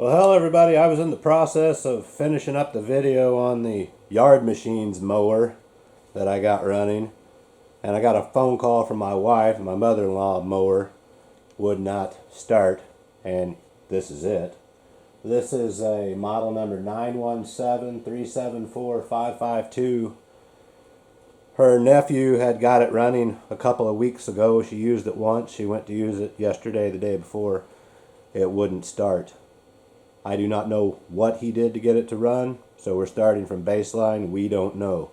Well, hello everybody. I was in the process of finishing up the video on the Yard Machines mower that I got running, and I got a phone call from my wife. My mother-in-law mower would not start, and this is it. This is a model number 917374552. Her nephew had got it running a couple of weeks ago. She used it once. She went to use it yesterday, the day before. It wouldn't start. I do not know what he did to get it to run, so we're starting from baseline. We don't know.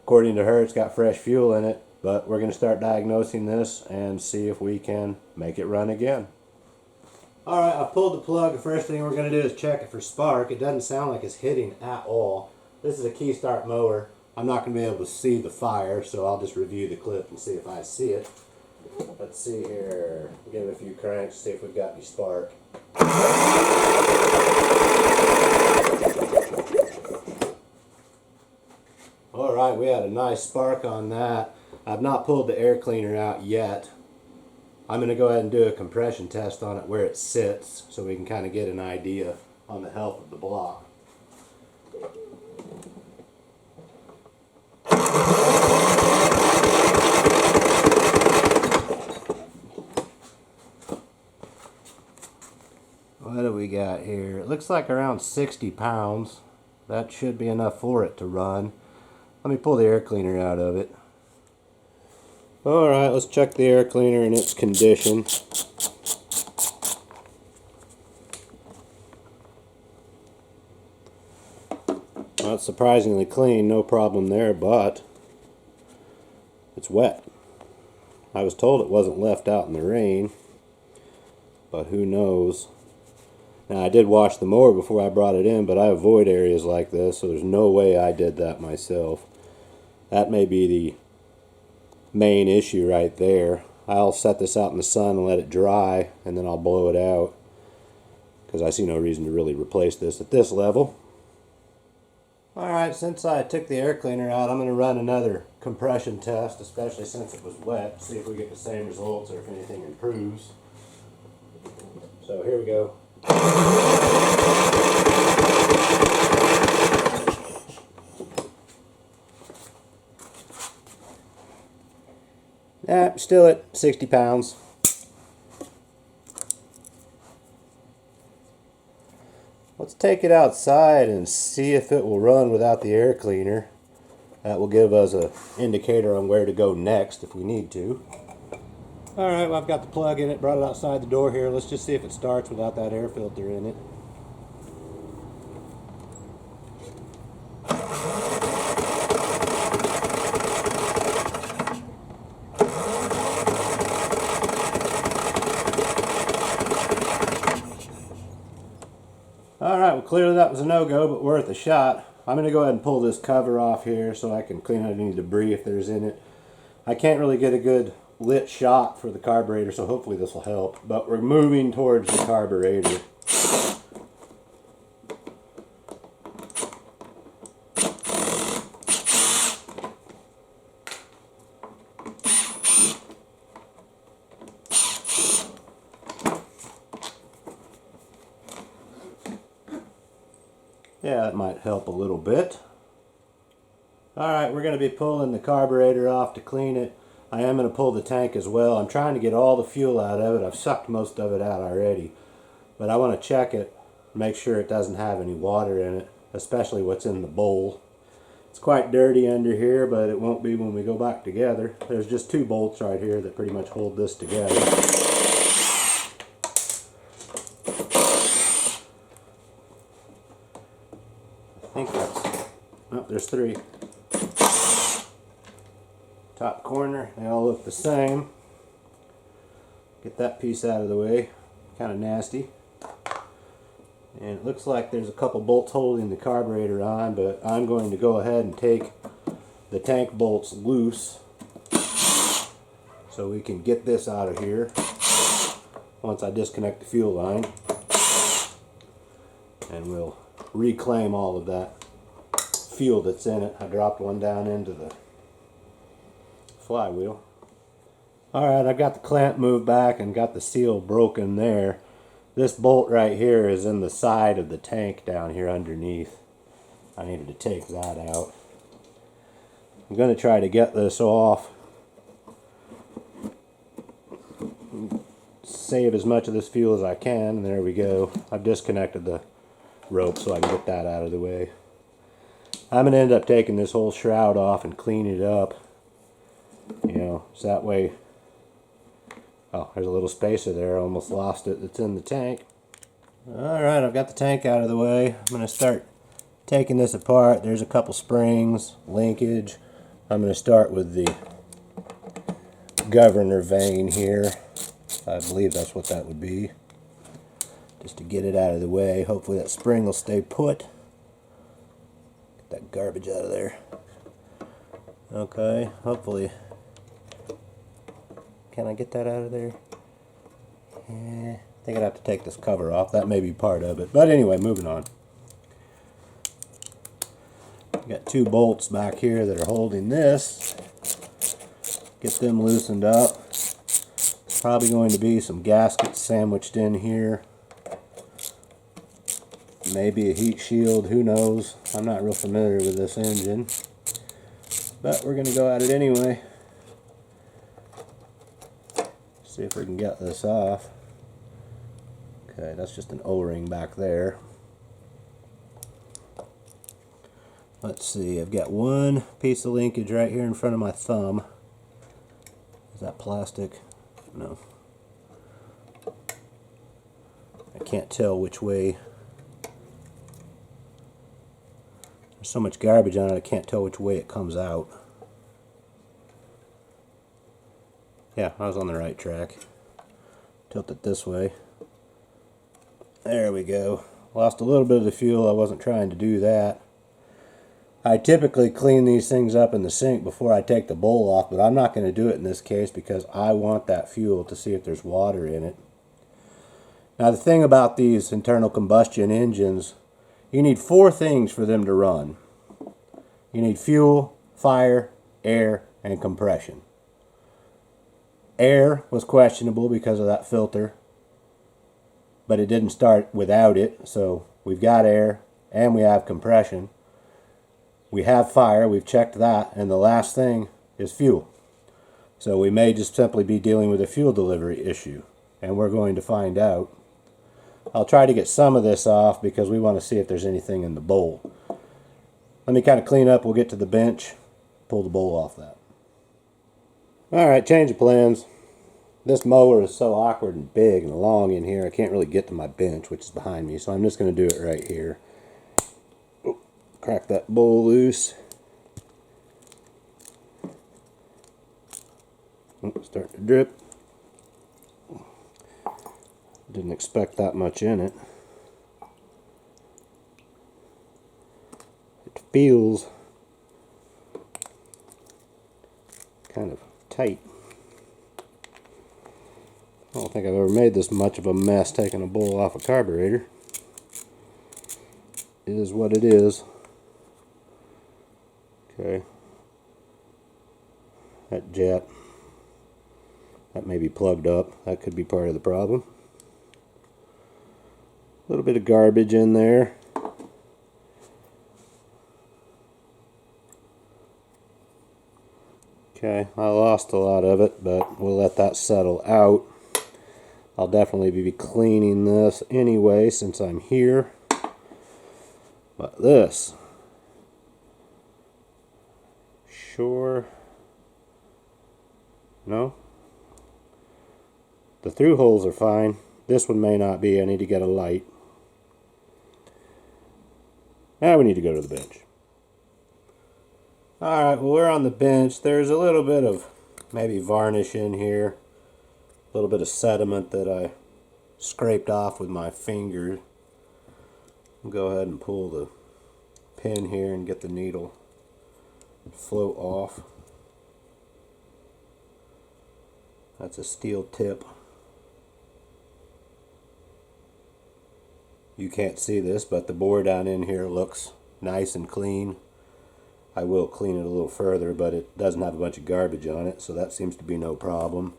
According to her, it's got fresh fuel in it, but we're going to start diagnosing this and see if we can make it run again. Alright, I pulled the plug. The first thing we're going to do is check it for spark. It doesn't sound like it's hitting at all. This is a key start mower. I'm not going to be able to see the fire, so I'll just review the clip and see if I see it. Let's see here. Give it a few cranks, see if we've got any spark. Alright, we had a nice spark on that. I've not pulled the air cleaner out yet. I'm going to go ahead and do a compression test on it where it sits so we can kind of get an idea on the health of the block. What do we got here? It looks like around 60 pounds. That should be enough for it to run. Let me pull the air cleaner out of it. Alright, let's check the air cleaner and its condition. Well, it's surprisingly clean, no problem there, but it's wet. I was told it wasn't left out in the rain, but who knows. Now, I did wash the mower before I brought it in, but I avoid areas like this, so there's no way I did that myself. That may be the main issue right there. I'll set this out in the sun and let it dry, and then I'll blow it out, because I see no reason to really replace this at this level. Alright, since I took the air cleaner out, I'm going to run another compression test, especially since it was wet, see if we get the same results or if anything improves. So here we go. Still at 60 pounds. Let's take it outside and see if it will run without the air cleaner. That will give us an indicator on where to go next if we need to. Alright, well, I've got the plug in it, brought it outside the door here. Let's just see if it starts without that air filter in it. Alright, well, clearly that was a no-go, but worth a shot. I'm going to go ahead and pull this cover off here so I can clean out any debris if there's in it. I can't really get a good lit shot for the carburetor, so hopefully this will help. But we're moving towards the carburetor. Yeah, that might help a little bit. Alright, we're going to be pulling the carburetor off to clean it. I am going to pull the tank as well. I'm trying to get all the fuel out of it. I've sucked most of it out already. But I want to check it, make sure it doesn't have any water in it, especially what's in the bowl. It's quite dirty under here, but it won't be when we go back together. There's just two bolts right here that pretty much hold this together. I think that's... oh, there's three. Top corner, they all look the same. Get that piece out of the way, kind of nasty. And it looks like there's a couple bolts holding the carburetor on, but I'm going to go ahead and take the tank bolts loose so we can get this out of here once I disconnect the fuel line. And we'll reclaim all of that fuel that's in it. I dropped one down into the flywheel. Alright, I got the clamp moved back and got the seal broken there. This bolt right here is in the side of the tank down here underneath. I needed to take that out. I'm going to try to get this off. Save as much of this fuel as I can, and there we go. I've disconnected the rope so I can get that out of the way. I'm going to end up taking this whole shroud off and clean it up. You know, so that way... Oh, there's a little spacer there. I almost lost it. It's in the tank. Alright, I've got the tank out of the way. I'm going to start taking this apart. There's a couple springs, linkage. I'm going to start with the governor vane here. I believe that's what that would be. Just to get it out of the way. Hopefully that spring will stay put. Get that garbage out of there. Okay, hopefully. Can I get that out of there? I think I'd have to take this cover off. That may be part of it. But anyway, moving on. Got two bolts back here that are holding this. Get them loosened up. Probably going to be some gaskets sandwiched in here. Maybe a heat shield, who knows. I'm not real familiar with this engine. But we're going to go at it anyway. See if we can get this off. Okay, that's just an O-ring back there. Let's see, I've got one piece of linkage right here in front of my thumb. Is that plastic? No. I can't tell which way. There's so much garbage on it, I can't tell which way it comes out. Yeah, I was on the right track. Tilt it this way. There we go. Lost a little bit of the fuel. I wasn't trying to do that. I typically clean these things up in the sink before I take the bowl off, but I'm not going to do it in this case because I want that fuel to see if there's water in it. Now the thing about these internal combustion engines, you need 4 things for them to run. You need fuel, fire, air, and compression. Air was questionable because of that filter, but it didn't start without it, so we've got air and we have compression. We have fire, we've checked that, and the last thing is fuel. So we may just simply be dealing with a fuel delivery issue, and we're going to find out. I'll try to get some of this off because we want to see if there's anything in the bowl. Let me kind of clean up, we'll get to the bench, pull the bowl off that. Alright, change of plans. This mower is so awkward and big and long in here, I can't really get to my bench, which is behind me, so I'm just going to do it right here. Crack that bowl loose. Starting to drip. Didn't expect that much in it. It feels kind of tight. I don't think I've ever made this much of a mess taking a bowl off a carburetor. It is what it is. Okay. That jet, that may be plugged up. That could be part of the problem. A little bit of garbage in there. Okay, I lost a lot of it, but we'll let that settle out. I'll definitely be cleaning this anyway since I'm here. But this, sure, no, the through holes are fine. This one may not be. I need to get a light. Now we need to go to the bench. Alright, well, we're on the bench. There's a little bit of maybe varnish in here. A little bit of sediment that I scraped off with my finger. I'll go ahead and pull the pin here and get the needle float off. That's a steel tip. You can't see this, but the bore down in here looks nice and clean. I will clean it a little further, but it doesn't have a bunch of garbage on it, so that seems to be no problem.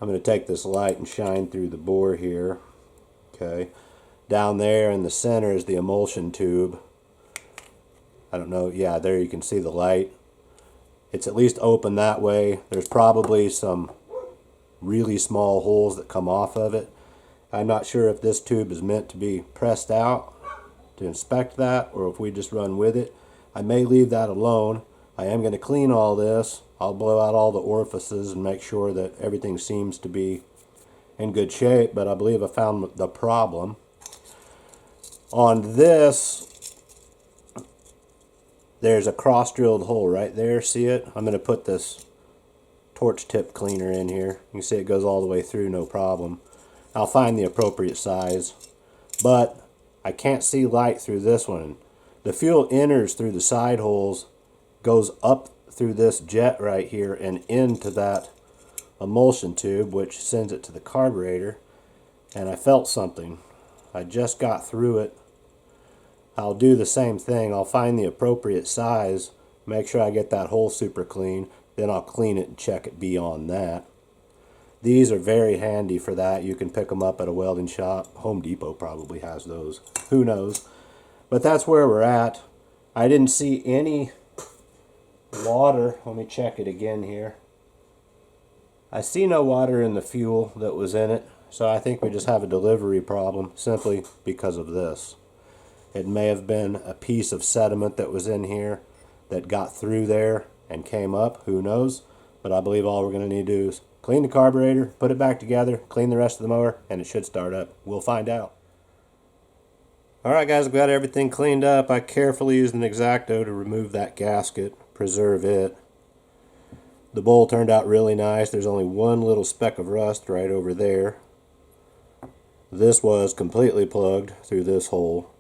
I'm going to take this light and shine through the bore here. Okay, down there in the center is the emulsion tube. I don't know, yeah, there you can see the light. It's at least open that way. There's probably some really small holes that come off of it. I'm not sure if this tube is meant to be pressed out to inspect that, or if we just run with it. I may leave that alone. I am going to clean all this. I'll blow out all the orifices and make sure that everything seems to be in good shape, but I believe I found the problem. On this, there's a cross-drilled hole right there. See it? I'm going to put this torch tip cleaner in here. You can see it goes all the way through, no problem. I'll find the appropriate size, but I can't see light through this one. The fuel enters through the side holes, goes up through this jet right here and into that emulsion tube, which sends it to the carburetor. And I felt something. I just got through it. I'll do the same thing. I'll find the appropriate size, make sure I get that hole super clean, then I'll clean it and check it beyond that. These are very handy for that. You can pick them up at a welding shop. Home Depot probably has those. Who knows? But that's where we're at. I didn't see any water. Let me check it again here. I see no water in the fuel that was in it, so I think we just have a delivery problem simply because of this. It may have been a piece of sediment that was in here that got through there and came up. Who knows? But I believe all we're going to need to do is clean the carburetor, put it back together, clean the rest of the mower, and it should start up. We'll find out. Alright guys, I've got everything cleaned up. I carefully used an X-Acto to remove that gasket, preserve it. The bowl turned out really nice. There's only one little speck of rust right over there. This was completely plugged through this hole.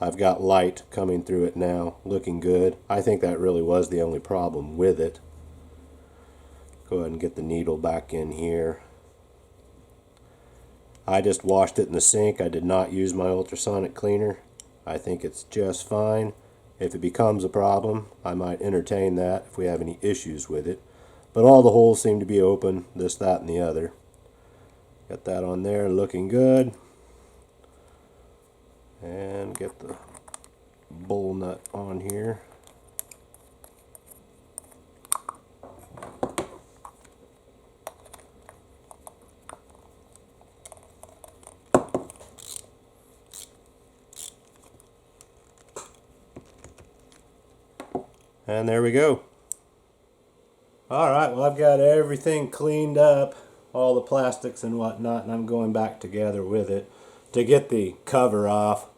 I've got light coming through it now, looking good. I think that really was the only problem with it. Go ahead and get the needle back in here. I just washed it in the sink. I did not use my ultrasonic cleaner. I think it's just fine. If it becomes a problem, I might entertain that if we have any issues with it. But all the holes seem to be open, this, that, and the other. Got that on there, looking good. And get the bowl nut on here. And there we go. Alright, well, I've got everything cleaned up, all the plastics and whatnot, and I'm going back together with it. To get the cover off,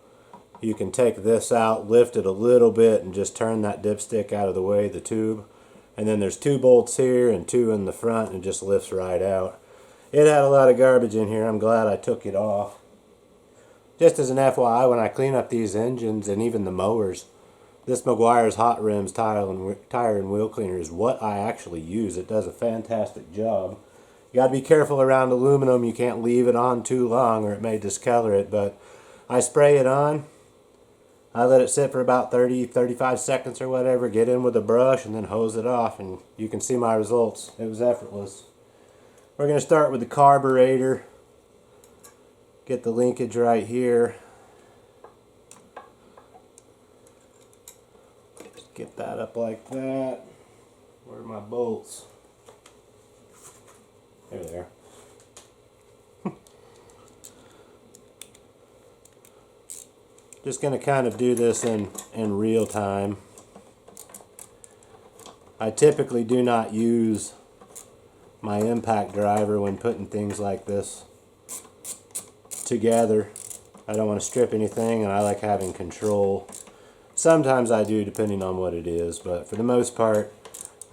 you can take this out, lift it a little bit, and just turn that dipstick out of the way, the tube. And then there's 2 bolts here and 2 in the front, and it just lifts right out. It had a lot of garbage in here. I'm glad I took it off. Just as an FYI, when I clean up these engines and even the mowers, this Meguiar's Hot Rims tire and wheel cleaner is what I actually use. It does a fantastic job. You got to be careful around aluminum. You can't leave it on too long or it may discolor it, but I spray it on. I let it sit for about 30-35 seconds or whatever, get in with a brush and then hose it off, and you can see my results. It was effortless. We're going to start with the carburetor. Get the linkage right here. Just get that up like that. Where are my bolts? There they are. Just going to kind of do this in real time. I typically do not use my impact driver when putting things like this together. I don't want to strip anything, and I like having control. Sometimes I do, depending on what it is, but for the most part,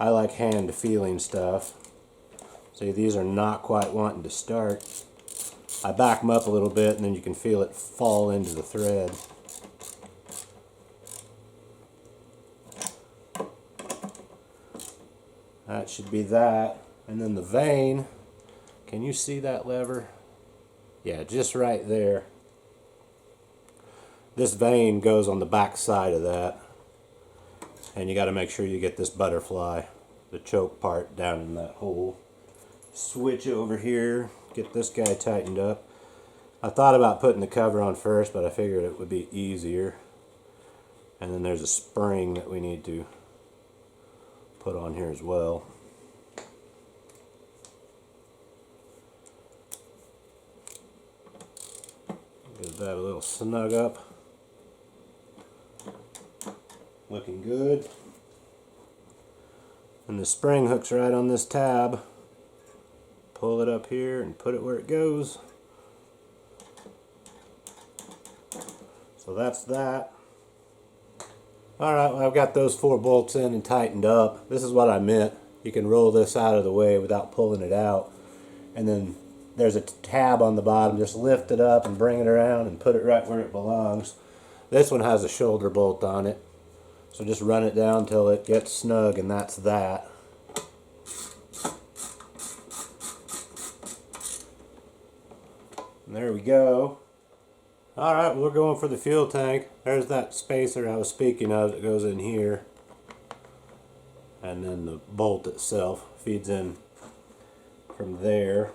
I like hand feeling stuff. See, these are not quite wanting to start. I back them up a little bit, and then you can feel it fall into the thread. That should be that. And then the vane, can you see that lever? Yeah, just right there. This vane goes on the back side of that. And you got to make sure you get this butterfly, the choke part, down in that hole. Switch over here, get this guy tightened up. I thought about putting the cover on first, but I figured it would be easier. And then there's a spring that we need to put on here as well. Give that a little snug up. Looking good. And the spring hooks right on this tab. Pull it up here and put it where it goes. So that's that. Alright, well, I've got those 4 bolts in and tightened up. This is what I meant. You can roll this out of the way without pulling it out. And then there's a tab on the bottom. Just lift it up and bring it around and put it right where it belongs. This one has a shoulder bolt on it. So just run it down till it gets snug, and that's that. And there we go. Alright, we're going for the fuel tank. There's that spacer I was speaking of that goes in here. And then the bolt itself feeds in from there.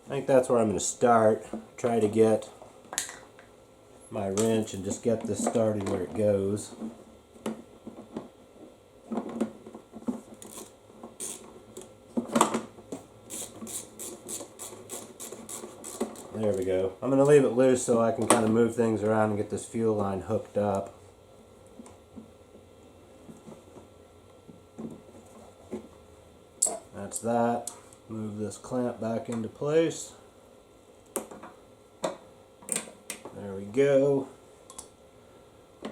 I think that's where I'm going to start. Try to get my wrench and just get this started where it goes. There we go. I'm going to leave it loose so I can kind of move things around and get this fuel line hooked up. That's that. Move this clamp back into place. There we go. I'm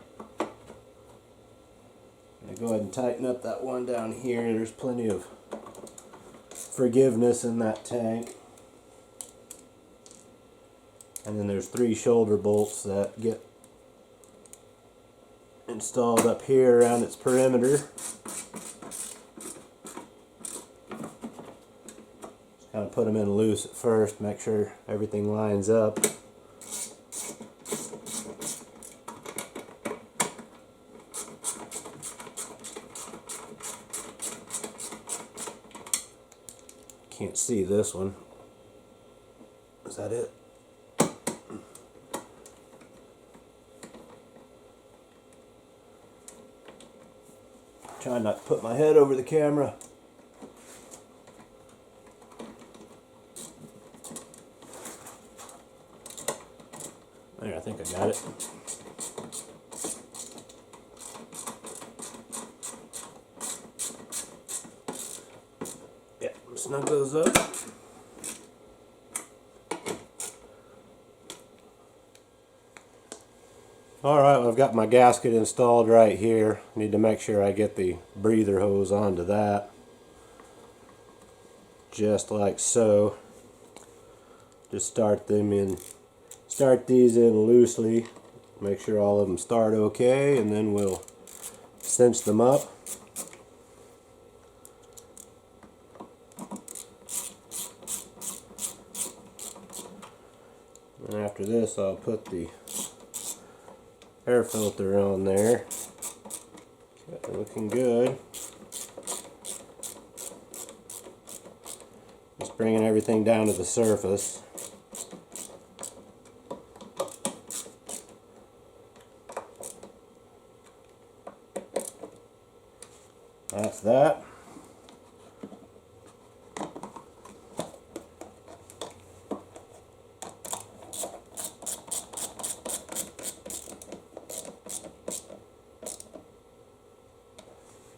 going to go ahead and tighten up that one down here. There's plenty of forgiveness in that tank. And then there's 3 shoulder bolts that get installed up here around its perimeter. Just kind of put them in loose at first, make sure everything lines up. Can't see this one. Is that it? Trying not to put my head over the camera. There, I think I got it. Yeah, snug those up. Alright, well, I've got my gasket installed right here. Need to make sure I get the breather hose onto that. Just like so. Just start these in loosely. Make sure all of them start okay, and then we'll cinch them up. And after this, I'll put the air filter on there. Looking good. Just bringing everything down to the surface. That's that.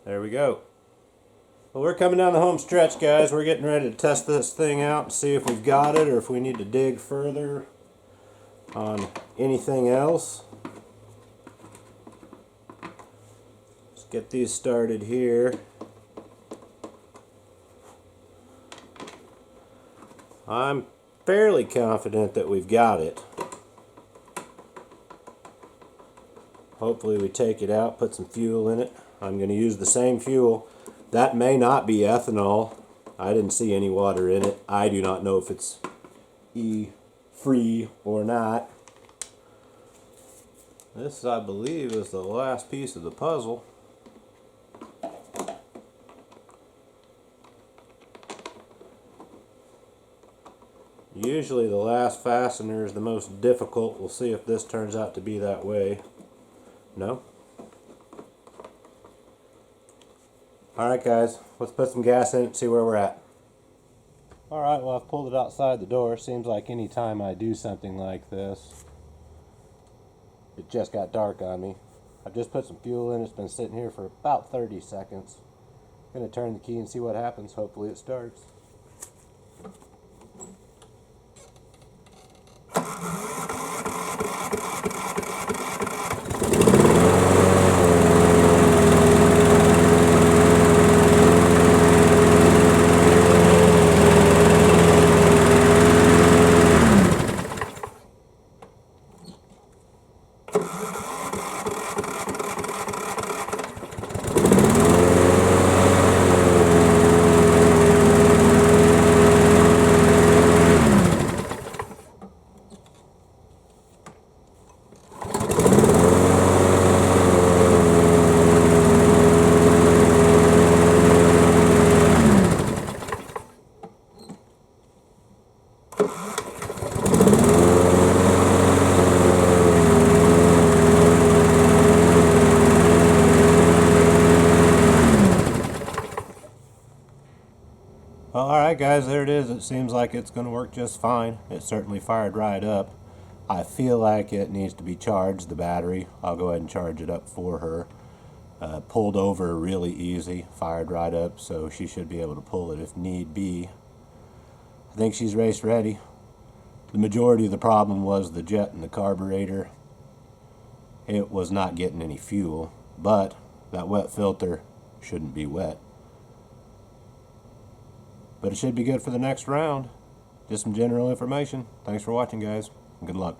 There we go. Well, we're coming down the home stretch, guys. We're getting ready to test this thing out and see if we've got it or if we need to dig further on anything else. Let's get these started here. I'm fairly confident that we've got it. Hopefully we take it out, put some fuel in it. I'm going to use the same fuel. That may not be ethanol. I didn't see any water in it. I do not know if it's E-free or not. This, I believe, is the last piece of the puzzle. Usually the last fastener is the most difficult. We'll see if this turns out to be that way. No? Alright guys, let's put some gas in it and see where we're at. Alright, well I've pulled it outside the door. Seems like any time I do something like this, it just got dark on me. I've just put some fuel in. It's been sitting here for about 30 seconds. I'm going to turn the key and see what happens. Hopefully it starts. Well, alright guys, there it is. It seems like it's going to work just fine. It certainly fired right up. I feel like it needs to be charged, the battery. I'll go ahead and charge it up for her. Pulled over really easy, fired right up, so she should be able to pull it if need be. I think she's race ready. The majority of the problem was the jet and the carburetor. It was not getting any fuel, but that wet filter shouldn't be wet. But it should be good for the next round. Just some general information. Thanks for watching, guys. Good luck.